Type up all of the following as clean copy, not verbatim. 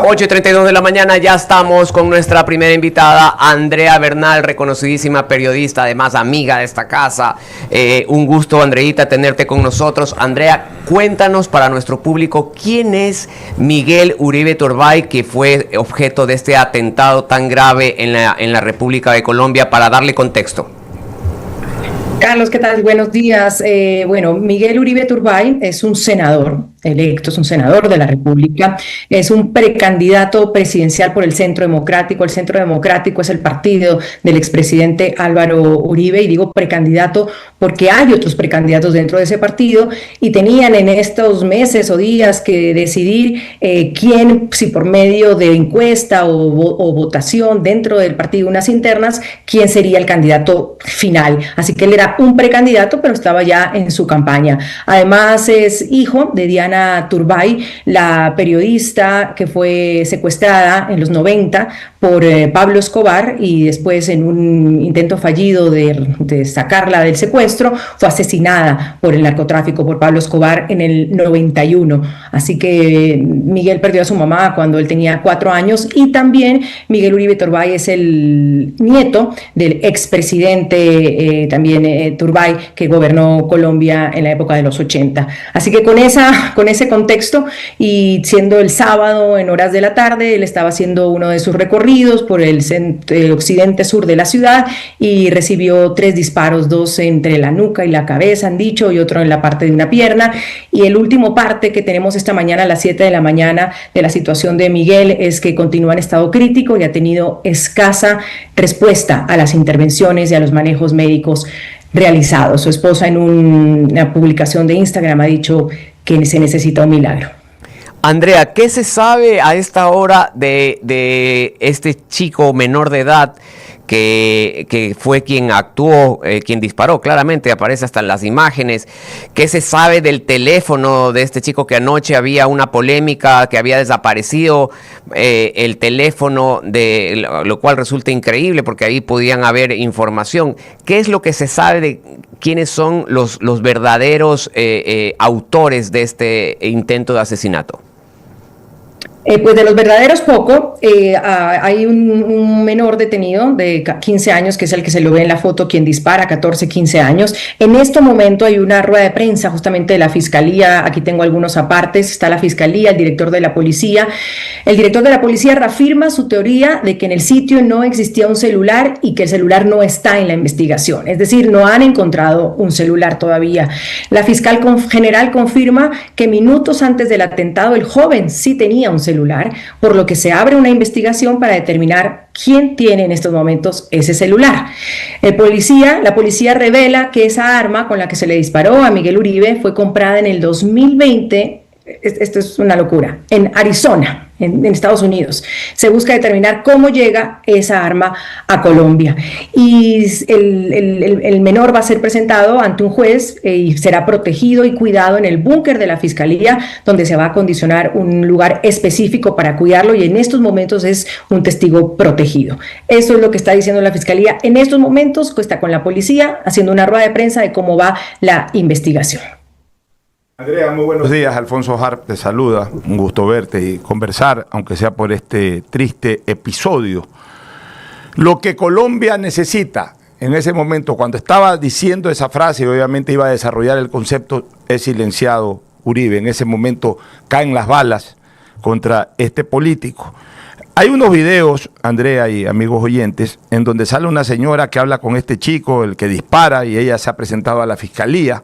8:32 de la mañana, ya estamos con nuestra primera invitada, Andrea Bernal, reconocidísima periodista, además amiga de esta casa. Un gusto, Andreita, tenerte con nosotros. Andrea, cuéntanos para nuestro público, ¿quién es Miguel Uribe Turbay, que fue objeto de este atentado tan grave en la República de Colombia, para darle contexto? Carlos, ¿qué tal? Buenos días. Bueno, Miguel Uribe Turbay es un senador electo, es un senador de la República, es un precandidato presidencial por el Centro Democrático. El Centro Democrático es el partido del expresidente Álvaro Uribe, y digo precandidato porque hay otros precandidatos dentro de ese partido, y tenían en estos meses o días que decidir quién, si por medio de encuesta o votación dentro del partido, unas internas, quién sería el candidato final. Así que él era un precandidato, pero estaba ya en su campaña. Además es hijo de Diana Turbay, la periodista que fue secuestrada en los 90 por Pablo Escobar, y después, en un intento fallido de sacarla del secuestro, fue asesinada por el narcotráfico, por Pablo Escobar, en el 91. Así que Miguel perdió a su mamá cuando él tenía 4 años, y también Miguel Uribe Turbay es el nieto del expresidente Turbay, que gobernó Colombia en la época de los 80. Así que con ese contexto, y siendo el sábado en horas de la tarde, él estaba haciendo uno de sus recorridos por el occidente sur de la ciudad, y recibió 3 disparos, 2 entre la nuca y la cabeza, han dicho, y otro en la parte de una pierna. Y el último parte que tenemos esta mañana a las 7 de la mañana de la situación de Miguel es que continúa en estado crítico y ha tenido escasa respuesta a las intervenciones y a los manejos médicos realizados. Su esposa, en una publicación de Instagram, ha dicho que se necesita un milagro. Andrea, ¿qué se sabe a esta hora de este chico menor de edad que fue quien actuó, quien disparó? Claramente aparece hasta en las imágenes. ¿Qué se sabe del teléfono de este chico, que anoche había una polémica, que había desaparecido el teléfono, lo cual resulta increíble porque ahí podían haber información? ¿Qué es lo que se sabe de quiénes son los verdaderos autores de este intento de asesinato? Pues de los verdaderos poco. Hay un menor detenido de 15 años, que es el que se lo ve en la foto, quien dispara, 14, 15 años. En este momento hay una rueda de prensa justamente de la Fiscalía. Aquí tengo algunos apartes. Está la Fiscalía, el director de la Policía. El director de la Policía reafirma su teoría de que en el sitio no existía un celular y que el celular no está en la investigación. Es decir, no han encontrado un celular todavía. La fiscal general confirma que minutos antes del atentado el joven sí tenía un celular, por lo que se abre una investigación para determinar quién tiene en estos momentos ese celular. La policía revela que esa arma con la que se le disparó a Miguel Uribe fue comprada en el 2020. Esto es una locura, en Arizona, en Estados Unidos. Se busca determinar cómo llega esa arma a Colombia, y el menor va a ser presentado ante un juez y será protegido y cuidado en el búnker de la Fiscalía, donde se va a acondicionar un lugar específico para cuidarlo, y en estos momentos es un testigo protegido. Eso es lo que está diciendo la Fiscalía en estos momentos. Está con la policía haciendo una rueda de prensa de cómo va la investigación. Andrea, muy buenos días. Alfonso Harp te saluda. Un gusto verte y conversar, aunque sea por este triste episodio. Lo que Colombia necesita en ese momento, cuando estaba diciendo esa frase, y obviamente iba a desarrollar el concepto, es silenciado Uribe. En ese momento caen las balas contra este político. Hay unos videos, Andrea y amigos oyentes, en donde sale una señora que habla con este chico, el que dispara, y ella se ha presentado a la Fiscalía.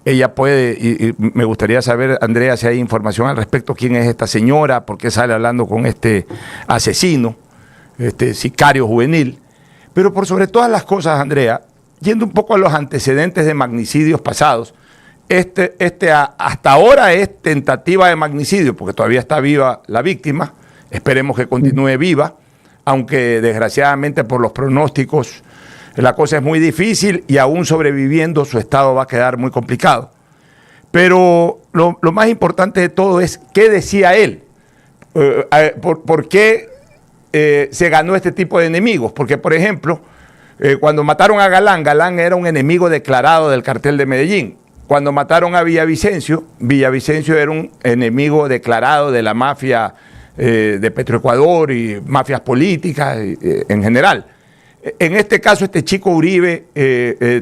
Ella puede, y me gustaría saber, Andrea, si hay información al respecto, quién es esta señora, por qué sale hablando con este asesino, este sicario juvenil. Pero por sobre todas las cosas, Andrea, yendo un poco a los antecedentes de magnicidios pasados, hasta ahora es tentativa de magnicidio, porque todavía está viva la víctima, esperemos que continúe viva, aunque desgraciadamente por los pronósticos la cosa es muy difícil, y aún sobreviviendo su estado va a quedar muy complicado. Pero lo más importante de todo es qué decía él, por qué se ganó este tipo de enemigos. Porque, por ejemplo, cuando mataron a Galán, Galán era un enemigo declarado del cartel de Medellín. Cuando mataron a Villavicencio, Villavicencio era un enemigo declarado de la mafia de Petroecuador y mafias políticas en general. En este caso, este chico Uribe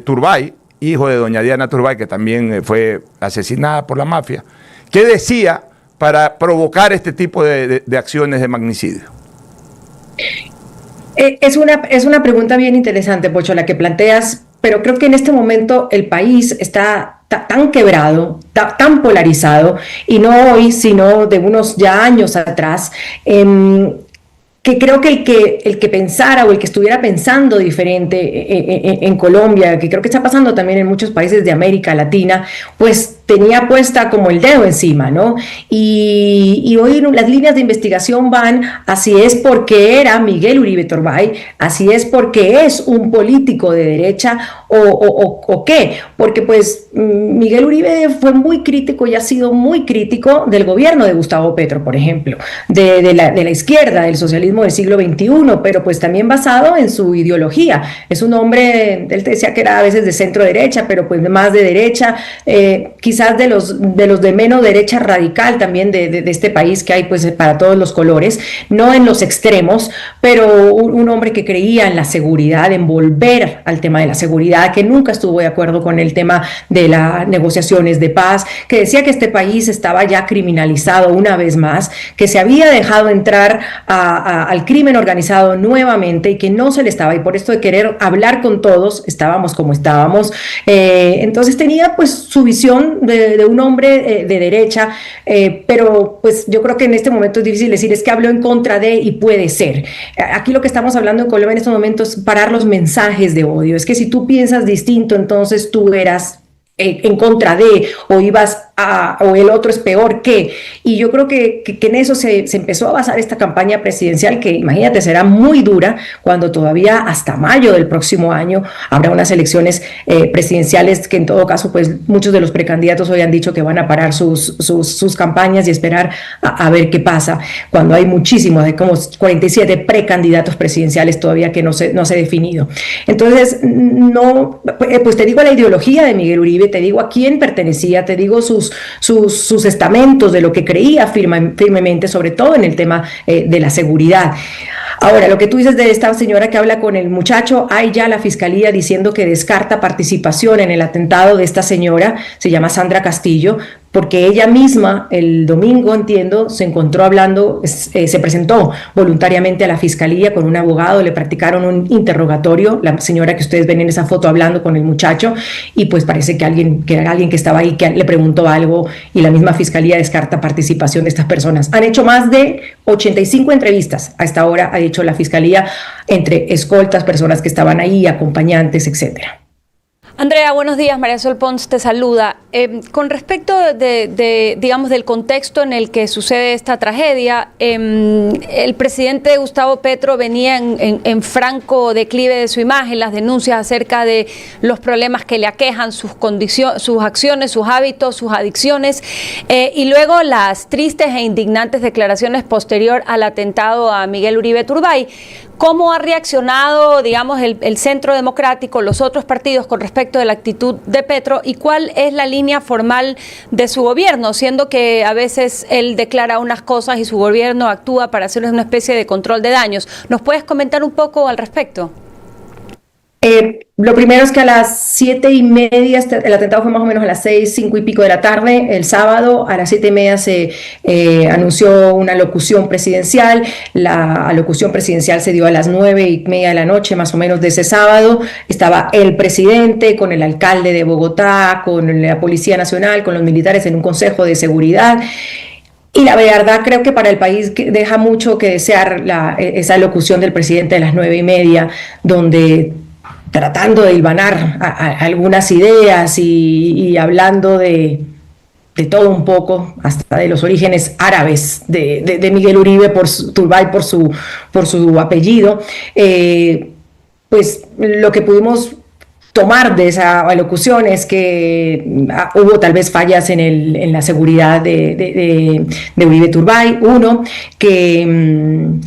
Turbay, hijo de doña Diana Turbay, que también fue asesinada por la mafia, ¿qué decía para provocar este tipo de acciones de magnicidio? Es una pregunta bien interesante, Pocho, la que planteas, pero creo que en este momento el país está tan quebrado, tan polarizado, y no hoy, sino de unos ya años atrás, que creo que el que pensara o el que estuviera pensando diferente en Colombia, que creo que está pasando también en muchos países de América Latina, pues tenía puesta como el dedo encima, ¿no? Y hoy las líneas de investigación van, así es porque era Miguel Uribe Turbay, así es porque es un político de derecha o qué, porque pues Miguel Uribe fue muy crítico y ha sido muy crítico del gobierno de Gustavo Petro, por ejemplo, de la izquierda, del socialismo del siglo XXI, pero pues también basado en su ideología. Es un hombre, él te decía que era a veces de centro derecha, pero pues más de derecha, quizás de los de menos derecha radical también de este país, que hay pues para todos los colores, no en los extremos, pero un hombre que creía en la seguridad, en volver al tema de la seguridad, que nunca estuvo de acuerdo con el tema de las negociaciones de paz, que decía que este país estaba ya criminalizado una vez más, que se había dejado entrar al crimen organizado nuevamente y que no se le estaba, y por esto de querer hablar con todos, estábamos como estábamos. Entonces tenía pues su visión de un hombre de derecha, pero pues yo creo que en este momento es difícil decir, es que habló en contra de, y puede ser. Aquí lo que estamos hablando en Colombia en estos momentos es parar los mensajes de odio. Es que si tú piensas distinto, entonces tú eras en contra de, o ibas o el otro es peor que, y yo creo que en eso se empezó a basar esta campaña presidencial, que imagínate será muy dura cuando todavía hasta mayo del próximo año habrá unas elecciones presidenciales, que en todo caso pues muchos de los precandidatos hoy han dicho que van a parar sus campañas y esperar a ver qué pasa, cuando hay muchísimos, hay como 47 precandidatos presidenciales todavía que no se ha definido. Entonces, no, pues te digo la ideología de Miguel Uribe, te digo a quién pertenecía, te digo sus estamentos de lo que creía firmemente, sobre todo en el tema de la seguridad. Ahora, lo que tú dices de esta señora que habla con el muchacho, hay ya la fiscalía diciendo que descarta participación en el atentado de esta señora, se llama Sandra Castillo, porque ella misma el domingo, entiendo, se encontró hablando, se presentó voluntariamente a la fiscalía con un abogado, le practicaron un interrogatorio, la señora que ustedes ven en esa foto hablando con el muchacho, y pues parece que era alguien que estaba ahí, que le preguntó algo, y la misma fiscalía descarta participación de estas personas. Han hecho más de 85 entrevistas a esta hora, ha dicho la fiscalía, entre escoltas, personas que estaban ahí, acompañantes, etcétera. Andrea, buenos días. María Sol Pons te saluda. Con respecto digamos, del contexto en el que sucede esta tragedia, el presidente Gustavo Petro venía en franco declive de su imagen, las denuncias acerca de los problemas que le aquejan, sus acciones, sus hábitos, sus adicciones, y luego las tristes e indignantes declaraciones posterior al atentado a Miguel Uribe Turbay. ¿Cómo ha reaccionado, digamos, el Centro Democrático, los otros partidos con respecto de la actitud de Petro, y cuál es la línea formal de su gobierno, siendo que a veces él declara unas cosas y su gobierno actúa para hacer una especie de control de daños? ¿Nos puedes comentar un poco al respecto? Lo primero es que a las 7:30, el atentado fue más o menos a las 6, 5 y pico de la tarde, el sábado, a las 7:30 se anunció una locución presidencial. La locución presidencial se dio a las 9:30 de la noche, más o menos, de ese sábado. Estaba el presidente con el alcalde de Bogotá, con la Policía Nacional, con los militares en un consejo de seguridad. Y la verdad, creo que para el país deja mucho que desear esa locución del presidente de las 9:30, donde tratando de hilvanar algunas ideas y hablando de todo un poco, hasta de los orígenes árabes de Miguel Uribe Turbay por su apellido, pues lo que pudimos tomar de esa alocución es que hubo tal vez fallas en la seguridad de Uribe Turbay. Uno, que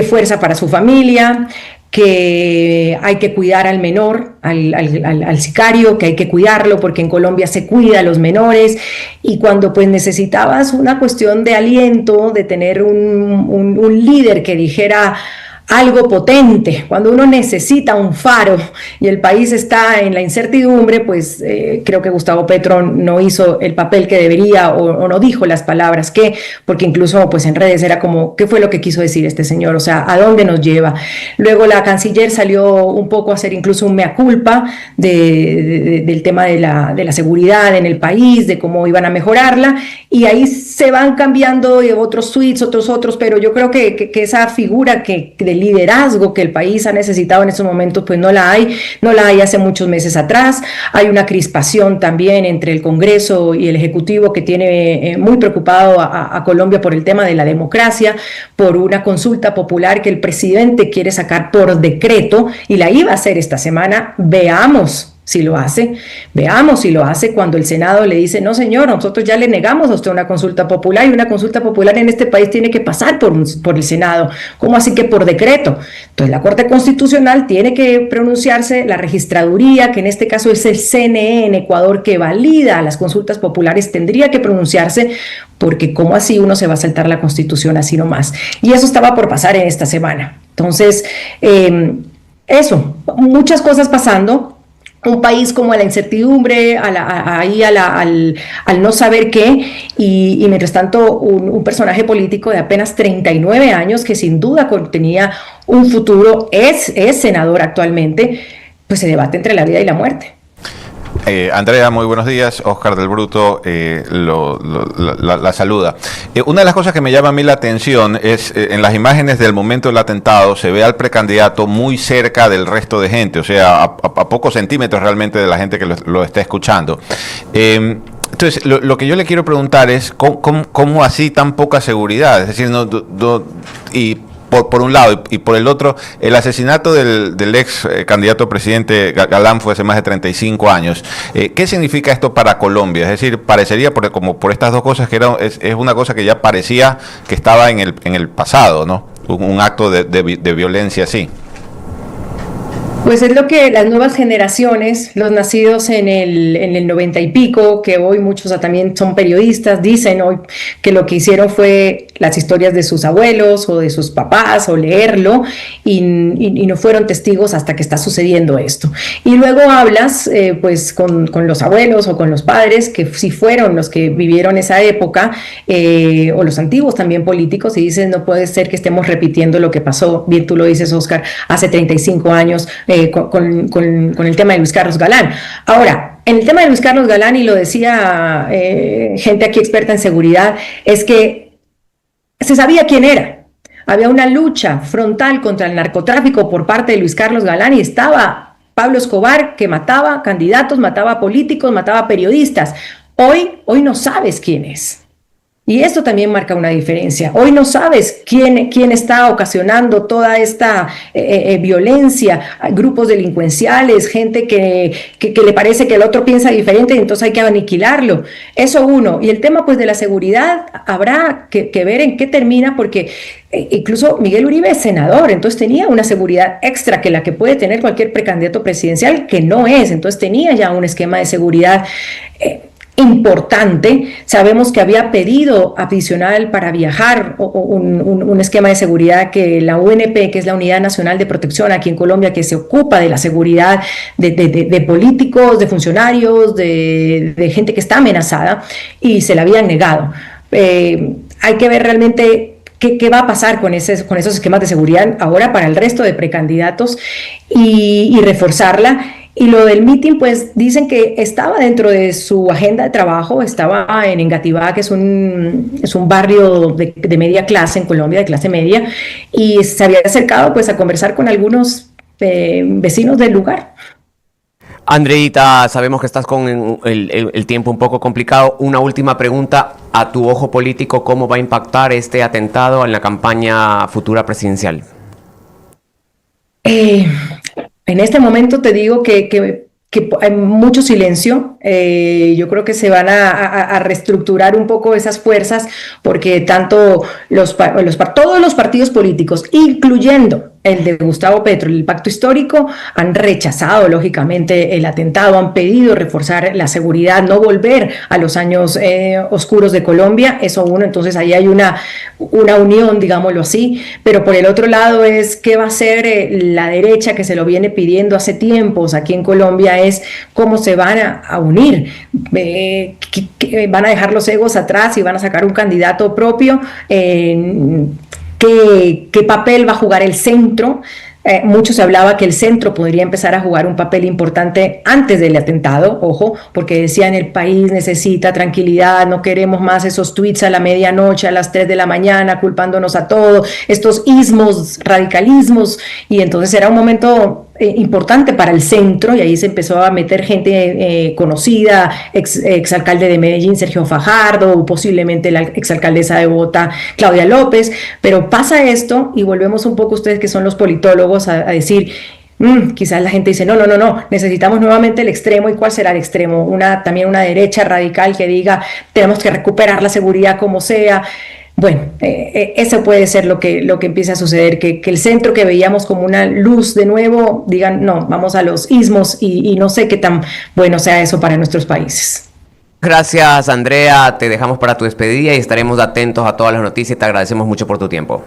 fuerza para su familia, que hay que cuidar al menor, al sicario, que hay que cuidarlo porque en Colombia se cuida a los menores, y cuando pues necesitabas una cuestión de aliento, de tener un líder que dijera algo potente, cuando uno necesita un faro y el país está en la incertidumbre, pues creo que Gustavo Petro no hizo el papel que debería o no dijo las palabras que, porque incluso pues en redes era como, ¿qué fue lo que quiso decir este señor? O sea, ¿a dónde nos lleva? Luego la canciller salió un poco a hacer incluso un mea culpa del tema de la seguridad en el país, de cómo iban a mejorarla, y ahí se van cambiando otros tweets, otros, pero yo creo que esa figura de liderazgo que el país ha necesitado en estos momentos, pues no la hay hace muchos meses atrás. Hay una crispación también entre el Congreso y el Ejecutivo que tiene muy preocupado a Colombia por el tema de la democracia, por una consulta popular que el presidente quiere sacar por decreto y la iba a hacer esta semana. Veamos si lo hace cuando el Senado le dice, no señor, nosotros ya le negamos a usted una consulta popular, y una consulta popular en este país tiene que pasar por el Senado. ¿Cómo así que por decreto? Entonces la Corte Constitucional tiene que pronunciarse, la registraduría, que en este caso es el CNE en Ecuador, que valida las consultas populares, tendría que pronunciarse, porque ¿cómo así uno se va a saltar la Constitución así nomás? Y eso estaba por pasar en esta semana. Entonces, muchas cosas pasando. Un país como a la incertidumbre, al no saber qué, y mientras tanto un personaje político de apenas 39 años que sin duda tenía un futuro, es senador actualmente, pues se debate entre la vida y la muerte. Andrea, muy buenos días. Oscar del Bruto la saluda. Una de las cosas que me llama a mí la atención es, en las imágenes del momento del atentado, se ve al precandidato muy cerca del resto de gente, o sea, a pocos centímetros realmente de la gente que lo está escuchando. Entonces, lo que yo le quiero preguntar es, ¿cómo así tan poca seguridad? Es decir, por un lado, y por el otro, el asesinato del ex candidato a presidente Galán fue hace más de 35 años. ¿Qué significa esto para Colombia? Es decir, parecería, como por estas dos cosas, que es una cosa que ya parecía que estaba en el pasado, ¿no? Un acto de violencia así. Pues es lo que las nuevas generaciones, los nacidos en el 90 y pico, que hoy muchos también son periodistas, dicen hoy que lo que hicieron fue las historias de sus abuelos o de sus papás, o leerlo, y no fueron testigos hasta que está sucediendo esto. Y luego hablas pues con los abuelos o con los padres, que sí fueron los que vivieron esa época, o los antiguos también políticos, y dices, no puede ser que estemos repitiendo lo que pasó, bien tú lo dices, Oscar, hace 35 años, con el tema de Luis Carlos Galán. Ahora, en el tema de Luis Carlos Galán, y lo decía gente aquí experta en seguridad, es que se sabía quién era. Había una lucha frontal contra el narcotráfico por parte de Luis Carlos Galán, y estaba Pablo Escobar, que mataba candidatos, mataba políticos, mataba periodistas. Hoy no sabes quién es. Y esto también marca una diferencia. Hoy no sabes quién está ocasionando toda esta violencia, grupos delincuenciales, gente que le parece que el otro piensa diferente y entonces hay que aniquilarlo. Eso uno. Y el tema pues de la seguridad, habrá que ver en qué termina, porque incluso Miguel Uribe es senador, entonces tenía una seguridad extra que la que puede tener cualquier precandidato presidencial, que no es. Entonces tenía ya un esquema de seguridad importante. Sabemos que había pedido adicional para viajar un esquema de seguridad que la UNP, que es la Unidad Nacional de Protección aquí en Colombia, que se ocupa de la seguridad de políticos, de funcionarios, de gente que está amenazada, y se la habían negado. Hay que ver realmente qué va a pasar con esos esquemas de seguridad ahora para el resto de precandidatos, y reforzarla. Y lo del mitin, pues dicen que estaba dentro de su agenda de trabajo, estaba en Engativá, que es un barrio de media clase en Colombia, de clase media, y se había acercado pues a conversar con algunos vecinos del lugar. Andreita, sabemos que estás con el tiempo un poco complicado. Una última pregunta, a tu ojo político, ¿cómo va a impactar este atentado en la campaña futura presidencial? En este momento te digo que hay mucho silencio. Yo creo que se van a reestructurar un poco esas fuerzas porque tanto todos los partidos políticos, incluyendo el de Gustavo Petro, el pacto histórico, han rechazado lógicamente el atentado, han pedido reforzar la seguridad, no volver a los años oscuros de Colombia, eso uno, entonces ahí hay una unión, digámoslo así, pero por el otro lado es qué va a hacer la derecha, que se lo viene pidiendo hace tiempos aquí en Colombia, es cómo se van a unir, van a dejar los egos atrás y van a sacar un candidato propio. ¿Qué papel va a jugar el centro? Mucho se hablaba que el centro podría empezar a jugar un papel importante antes del atentado, ojo, porque decían el país necesita tranquilidad, no queremos más esos tweets a la medianoche, a las 3 de la mañana, culpándonos a todos, estos ismos, radicalismos, y entonces era un momento importante para el centro, y ahí se empezó a meter gente conocida, exalcalde de Medellín, Sergio Fajardo, posiblemente la exalcaldesa de Bogotá, Claudia López, pero pasa esto y volvemos un poco, ustedes que son los politólogos, a decir, quizás la gente dice, no, necesitamos nuevamente el extremo. ¿Y cuál será el extremo? También una derecha radical que diga, tenemos que recuperar la seguridad como sea. Bueno, eso puede ser lo que empiece a suceder, que el centro que veíamos como una luz de nuevo, digan, no, vamos a los ismos y no sé qué tan bueno sea eso para nuestros países. Gracias, Andrea, te dejamos para tu despedida y estaremos atentos a todas las noticias. Te agradecemos mucho por tu tiempo.